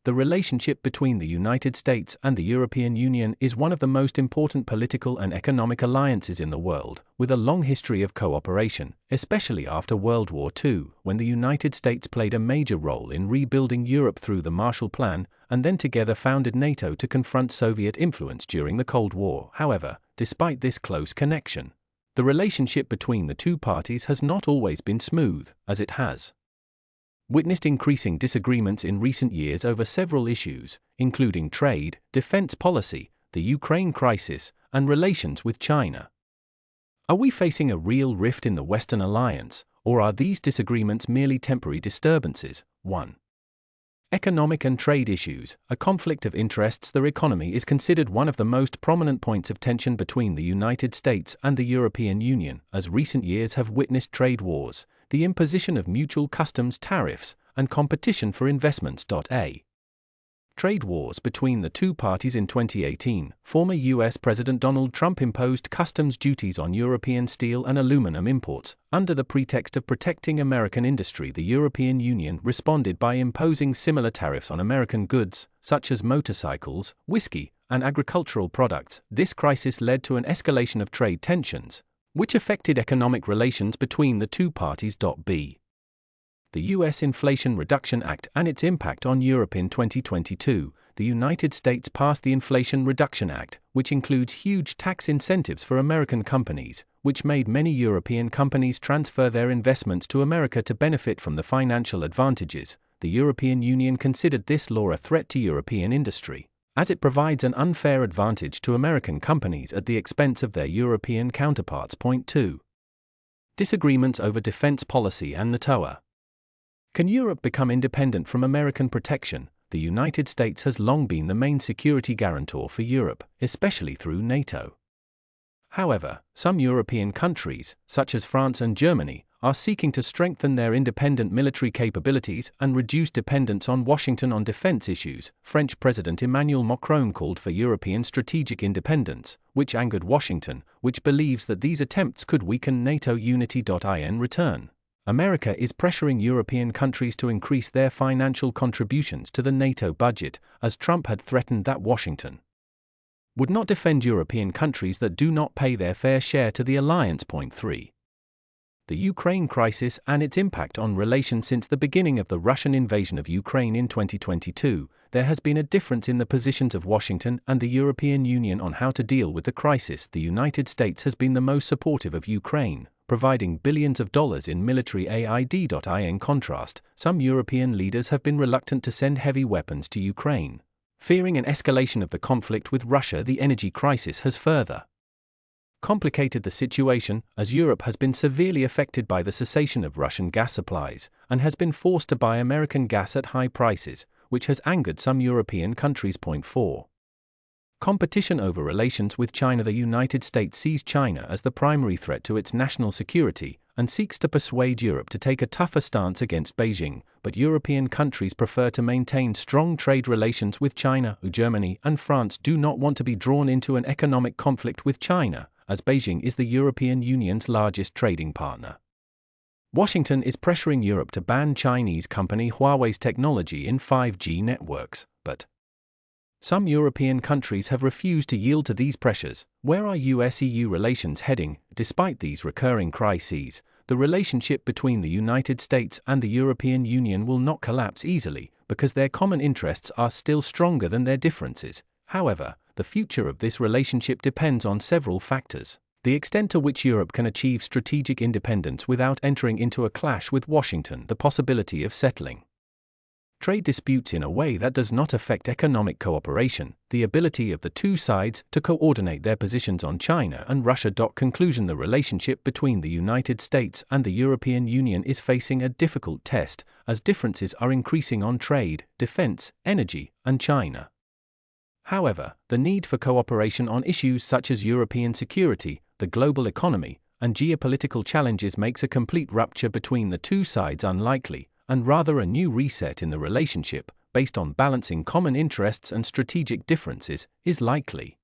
The relationship between the United States and the European Union is one of the most important political and economic alliances in the world, with a long history of cooperation, especially after World War II, when the United States played a major role in rebuilding Europe through the Marshall Plan, and then together founded NATO to confront Soviet influence during the Cold War. However, despite this close connection, the relationship between the two parties has not always been smooth, as it has witnessed increasing disagreements in recent years over several issues, including trade, defense policy, the Ukraine crisis, and relations with China. Are we facing a real rift in the Western alliance, or are these disagreements merely temporary disturbances? 1. Economic and trade issues. A conflict of interests. The economy is considered one of the most prominent points of tension between the United States and the European Union, as recent years have witnessed trade wars, the imposition of mutual customs tariffs, and competition for investments. Trade wars between the two parties. In 2018, former U.S. President Donald Trump imposed customs duties on European steel and aluminum imports. Under the pretext of protecting American industry, the European Union responded by imposing similar tariffs on American goods, such as motorcycles, whiskey, and agricultural products. This crisis led to an escalation of trade tensions, which affected economic relations between the two parties. The U.S. Inflation Reduction Act and its impact on Europe. In 2022, the United States passed the Inflation Reduction Act, which includes huge tax incentives for American companies, which made many European companies transfer their investments to America to benefit from the financial advantages. The European Union considered this law a threat to European industry, as it provides an unfair advantage to American companies at the expense of their European counterparts. 2. Disagreements over defense policy and NATO. Can Europe become independent from American protection? The United States has long been the main security guarantor for Europe, especially through NATO. However, some European countries, such as France and Germany, are seeking to strengthen their independent military capabilities and reduce dependence on Washington on defense issues. French President Emmanuel Macron called for European strategic independence, which angered Washington, which believes that these attempts could weaken NATO unity. In return, America is pressuring European countries to increase their financial contributions to the NATO budget, as Trump had threatened that Washington would not defend European countries that do not pay their fair share to the alliance. 3. The Ukraine crisis and its impact on relations. Since the beginning of the Russian invasion of Ukraine in 2022, there has been a difference in the positions of Washington and the European Union on how to deal with the crisis. The United States has been the most supportive of Ukraine, providing billions of dollars in military aid. In contrast, some European leaders have been reluctant to send heavy weapons to Ukraine, fearing an escalation of the conflict with Russia. The energy crisis has further complicated the situation, as Europe has been severely affected by the cessation of Russian gas supplies, and has been forced to buy American gas at high prices, which has angered some European countries. 4. Competition over relations with China. The United States sees China as the primary threat to its national security, and seeks to persuade Europe to take a tougher stance against Beijing, but European countries prefer to maintain strong trade relations with China. Germany and France do not want to be drawn into an economic conflict with China, as Beijing is the European Union's largest trading partner. Washington is pressuring Europe to ban Chinese company Huawei's technology in 5G networks, but some European countries have refused to yield to these pressures. Where are US-EU relations heading? Despite these recurring crises, the relationship between the United States and the European Union will not collapse easily, because their common interests are still stronger than their differences. However, the future of this relationship depends on several factors: the extent to which Europe can achieve strategic independence without entering into a clash with Washington, the possibility of settling trade disputes in a way that does not affect economic cooperation, the ability of the two sides to coordinate their positions on China and Russia. Conclusion: the relationship between the United States and the European Union is facing a difficult test, as differences are increasing on trade, defense, energy, and China. However, the need for cooperation on issues such as European security, the global economy, and geopolitical challenges makes a complete rupture between the two sides unlikely, and rather a new reset in the relationship, based on balancing common interests and strategic differences, is likely.